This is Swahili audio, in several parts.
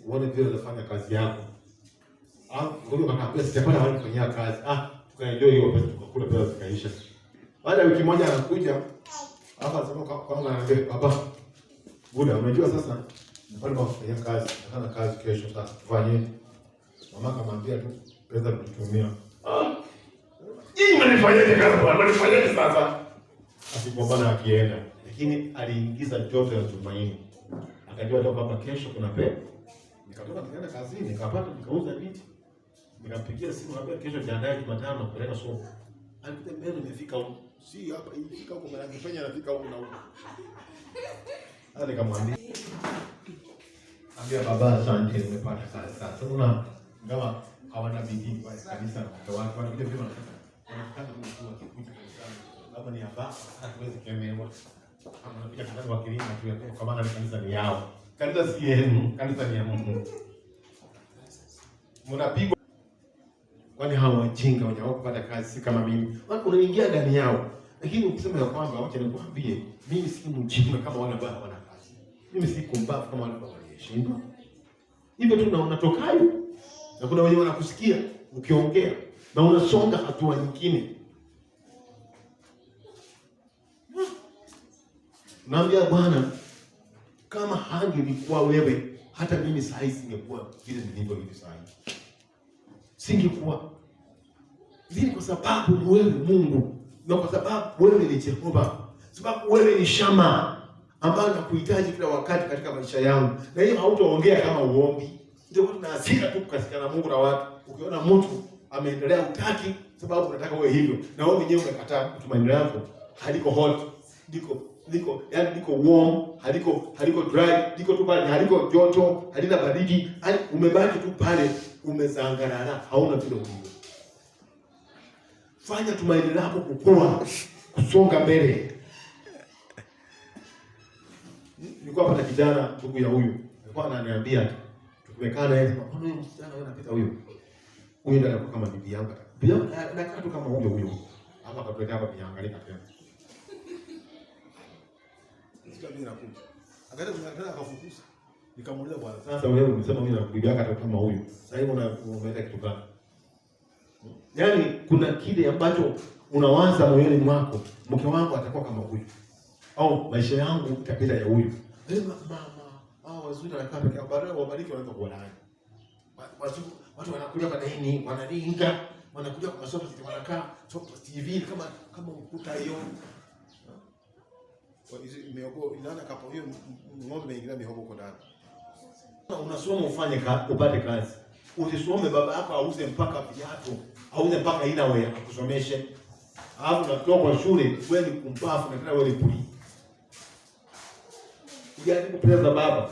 uone vile unafanya kazi yako. Kwa hiyo akaambia sitapata hali kufanyia kazi. Tukaenjoy hiyo pesa, tukakula pesa zikaisha. Baada ya wiki moja anakuja hapa sema kama ananiambia baba, Buda, unajua sasa napata kufanya kazi, nataka kazi kesho sasa. Tufanye. Mama akamwambia tu pesa tutumia. Hii mnifanyaje kazi bwana? Mnifanyaje sasa? Asipambana akienda. Lakini aliingiza joto ya tumaini. Akajua leo baba kesho kuna pesa. Nikatoka nikaenda kazini, nikapata nikauza viti. Nikampigia simu nikamwambia kesho jiandae Jumatano na kupeleka soko. Alikuja mbele nimefika huko. Si hapa ilifika huko mara ngefanya anafika huko na huko. Hata nikamwambia ambia baba asante nimepata kazi sasa. Unaona ngawa hawana bidii kwa kanisa na watu wanakuja pia wanataka mtu akikuja kanisani. Labda ni hapa hatuwezi kemewa. Kama unakuja kanisa wa kilima tu kwa maana kanisa ni yao. Kanisa si yenu, kanisa ni ya Mungu. Mnapigwa kwani hawa wajinga wenye kupata kazi si kama mimi. Unaingia ndani yao. Lakini ukisema ya kwamba wacha nikwambie, mimi si mjinga kama wale ambao hawana kazi. Mimi si kumbavu kama wale ambao walishindwa. Hivyo tu unatokayo. Na kuna wenye wanakusikia ukiongea na unasonga hatua nyingine. Naambia Bwana, kama hangelikuwa wewe, hata mimi saa hii singekuwa vile nilivyo hivi saa hii. Singekuwa. Hii kwa sababu ni wewe Mungu, na kwa sababu wewe ni Jehova, sababu wewe ni Shama ambaye nakuhitaji kila wakati katika maisha yangu. Na hiyo hautaongea kama uombi. Ndio tuna hasira tu kukasikana Mungu na watu. Ukiona mtu ameendelea utaki sababu unataka wewe hivyo, na wewe mwenyewe umekataa tumaini lako haliko hot, liko warm, haliko dry, liko tu pale, haliko joto, halina baridi, yani umebaki tu pale umezangarara, hauna vile ulivyo. Fanya tumaini lako kukua, kusonga mbele. Nilikuwa hapa na kijana ndugu ya huyu, alikuwa ananiambia tumekaa na yeye, mbona huyu msichana wewe unapita huyu ndio anakuwa kama bibi yangu. Bibi yangu anakaa tu kama huyo. Hapa kapeleka hapa piangalika tena. Sika mimi nakuja. Akaenda akafukuza. Nikamuuliza bwana, sasa wewe umesema mimi na bibi yako atakuwa kama huyu. Sasa hivi unaenda kitu gani? Yaani kuna kile ambacho unawaza moyoni mwako, mke wangu atakuwa kama huyu. Au maisha yangu itapita ya huyu. Mama, wazuri wanakaa pekee yao, baadaye wabariki wanaanza kuonana. Watu wanakuja kwa nini? Wanaringa, wanakuja kwa masomo wanakaa TV kama ukuta hiyo. Kwa hizo mihogo inaona kapo hiyo ng'ombe imeingia mihogo kwa ndani. Unasoma ufanye upate kazi. Usisome baba yako auze mpaka viatu, auze mpaka inawe akusomeshe. Alafu unatoka kwa shule wewe ni kumpafu na tena wewe ni puli. Ujaribu kupeleza baba.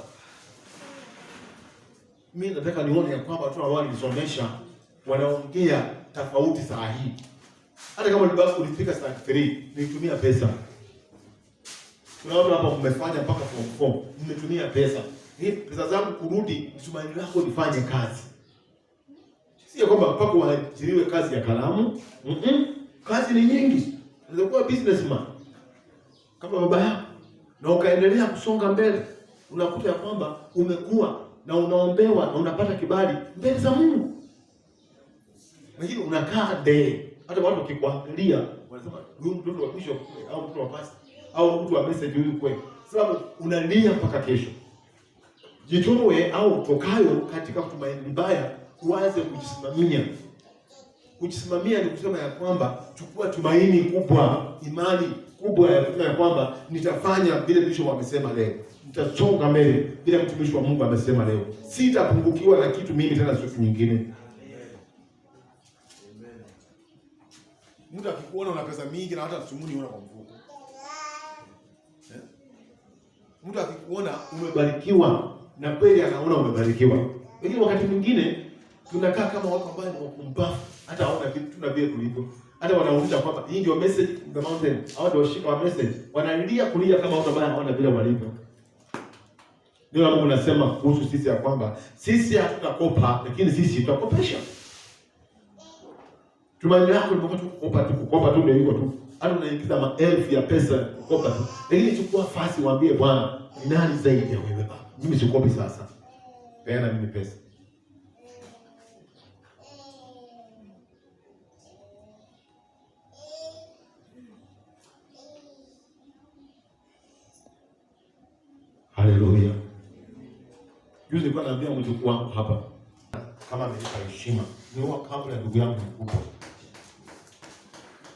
Mimi nataka nione ya kwamba watu ambao walisomesha wanaongea tofauti saa hii. Hata kama libaki ulifika saa 3, nitumia pesa. Kuna watu hapa mmefanya mpaka form 4, mmetumia pesa. Hii pesa zangu kurudi, tumaini lako lifanye kazi. Sio kwamba mpaka uajiriwe kazi ya kalamu. Kazi ni nyingi. Unaweza kuwa businessman kama baba yako na ukaendelea kusonga mbele. Unakuta ya kwamba umekuwa na unaombewa na unapata kibali mbele za Mungu. Lakini unakaa hata watu wakikuangalia wanasema huyu mtu wa bishop au mtu wa pastor au mtu wa message huyu kweli. Sababu unalia mpaka kesho. Jitoe au tokayo katika tumaini mbaya, uanze kujisimamia. Kujisimamia ni kusema ya kwamba chukua tumaini kubwa, imani kubwa ya kusema ya kwamba nitafanya vile bishop amesema leo. Nitasonga mbele bila mtumishi wa Mungu amesema leo. Sitapungukiwa na kitu mimi tena siku nyingine. Amen. Mtu akikuona una pesa mingi na hata tumuni una kwa mfuko. Mtu akikuona umebarikiwa na kweli anaona umebarikiwa. Lakini wakati mwingine tunakaa kama watu ambao ni wakumbafu, hata haona vitu tuna vile tulivyo. Hata wanauliza kwamba hii ndio message the mountain, au ndio shika wa message. Wanalia kulia kama watu ambao hawana vile walivyo. Ndio Mungu anasema kuhusu sisi ya kwamba sisi hatutakopa, lakini sisi tutakopesha. Tumaini lako ni kukopa tu ndio hivyo tu. Hata unaingiza maelfu ya pesa kukopa tu. Lakini chukua fasi waambie Bwana, ni nani zaidi ya wewe Baba? Mimi sikopi sasa. peana mimi pesa. Haleluya. Juzi nilikuwa naambia mjukuu wangu hapa, kama amenipa heshima, ni huwa kabla ya ndugu yangu mkubwa.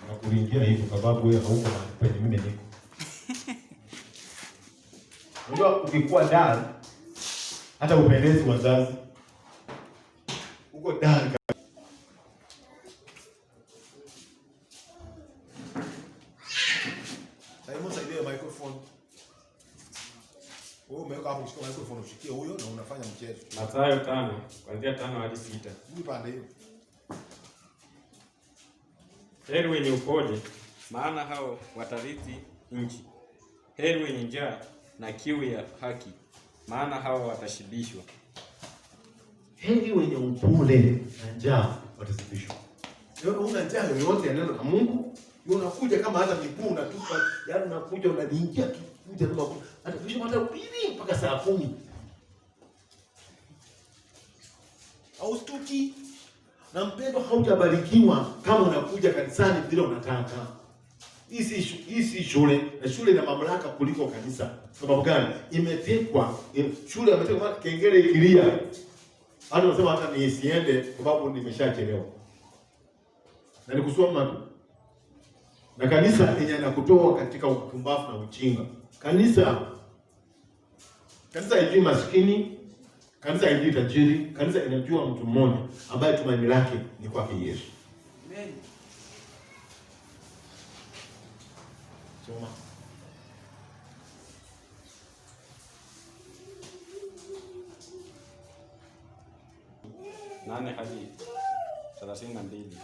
Na kuingia hivyo kwa sababu wewe hauko mahali penye mimi niko. Unajua ukikuwa ndani hata upendezi wazazi. Uko ndani. Sasa msaidie microphone. Wewe umeweka hapo kushika microphone ushikie huyo na unafanya mchezo. Mathayo 5, kuanzia 5 hadi 6. Hii pande hiyo. Heri wenye upole, maana hao watarithi nchi. Heri wenye njaa na kiu ya haki, maana hao watashibishwa. Heri wenye upole na njaa watashibishwa. Leo una njaa yoyote ya neno la Mungu, unakuja kama hata miguu unatupa, yaani unakuja unaniingia tu kuja kama hata kisha hata ubiri mpaka saa 10. Au stuki. Na mpendo, haujabarikiwa kama unakuja kanisani vile unataka. Hii si shule, na shule ina mamlaka kuliko kanisa. Sababu gani? Imetekwa, shule imetekwa kengele ikilia. Hata unasema hata nisiende kwa sababu nimeshachelewa. Na nikusoma tu. Na kanisa yenye inakutoa katika upumbavu na ujinga. Kanisa haijui maskini, kanisa haijui tajiri, kanisa inajua mtu mmoja ambaye tumaini lake ni kwake Yesu. Amen. Soma. Nane hadi 32.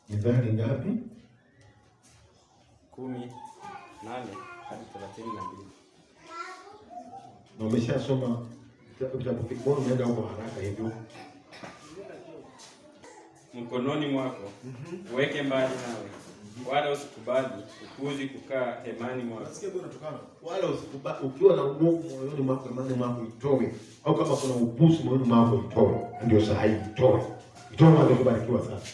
Mithali ngapi? 10:8 hadi 32. Na umeshasoma kitabu kimoja, unaenda huko haraka hivyo. Mkononi mwako uweke mbali nawe, wala usikubali upuzi kukaa hemani mwako. Nasikia bwana tukana. Wala usikubali ukiwa na uovu moyoni mwako, hemani mwako itoe. Au kama kuna upuzi moyoni mwako itoe. Ndio sahihi, itoe. Itoe ndio kubarikiwa sasa.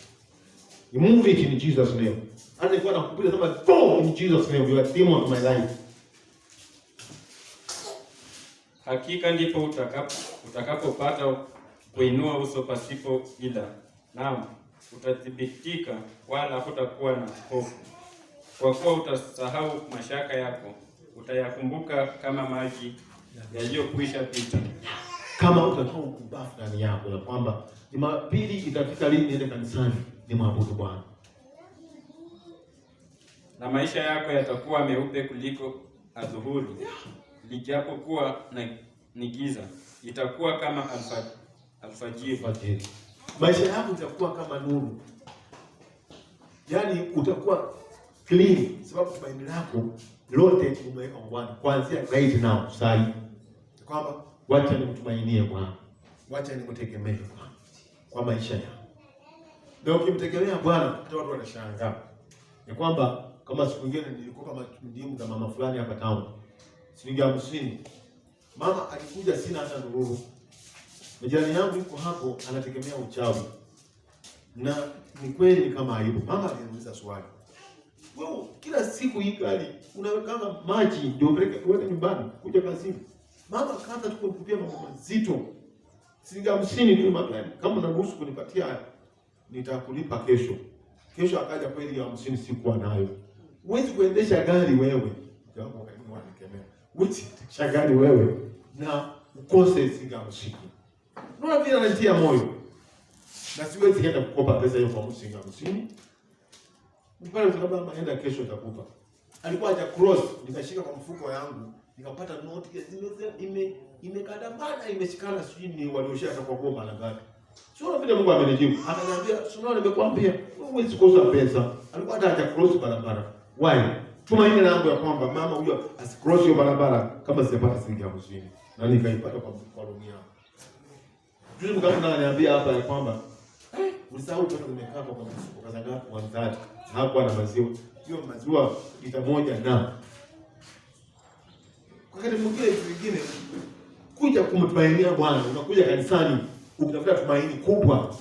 You move it in Jesus name. Hata nilikuwa nakupiga sema go in Jesus name, you are demon of my life. Hakika ndipo utakapopata kuinua uso pasipo ila. Naam, utathibitika wala hutakuwa na hofu. Kwa kuwa utasahau mashaka yako, utayakumbuka kama maji yaliyokwisha pita. Kama utakuwa ukubafu ndani yako, na kwamba Jumapili itafika lini niende kanisani ni maabudu Bwana. Na maisha yako yatakuwa meupe kuliko adhuhuri. Lijapokuwa ni giza, itakuwa kama alfajiri. Maisha yako itakuwa kama nuru. Yaani utakuwa clean, sababu tumaini lako lote umeweka Bwana. Kuanzia right now sasa kwamba wacha nimtumainie Bwana. Wacha nimtegemee Bwana kwa maisha yangu. Ndio ukimtegemea Bwana, hata watu wanashangaa. Ni kwamba kama siku nyingine nilikuwa kama ndimu za mama fulani hapa town. Shilingi 50. Mama alikuja sina hata nuru. Jirani yangu yuko hapo anategemea uchawi. Na ni kweli ni kama aibu. Mama aliniuliza swali. Wewe kila siku hii gari unaweka maji ndio uweke nyumbani kuja kazini. Mama akaanza tukupia mambo mazito. Shilingi 50 tu magari. Kama unaruhusu kunipatia nitakulipa kesho. Kesho akaja kweli ya 50 sikuwa nayo. Huwezi kuendesha gari wewe. Jambo gani wanikemea. Huwezi kuendesha gari wewe na ukose shilingi 50. Ndio vile anatia moyo. Na siwezi kwenda kukopa pesa hiyo kwa shilingi 50. Mpaka sababu anaenda kesho atakupa. Alikuwa haja cross, nikashika kwa mfuko yangu, nikapata noti imekadamana imeshikana sijui ni walioshia kwa goma la ngapi. Sio vile Mungu amenijibu. Akaniambia, "Sio nimekwambia, wewe huwezi kukosa pesa." Alikuwa haja cross barabara. Why? Tumaini langu ya kwamba mama huyo asicross hiyo barabara kama sijapata shilingi 50. Na nikaipata kwa loan yangu. Juzi mkapo ananiambia hapa ya kwamba ulisahau pesa zimekaa kwa mfuko kaza ngapi 130. Hapo na maziwa. Hiyo maziwa lita moja na. Kwa kile mwingine kuja kumtumainia Bwana, unakuja kanisani ukitafuta tumaini kubwa.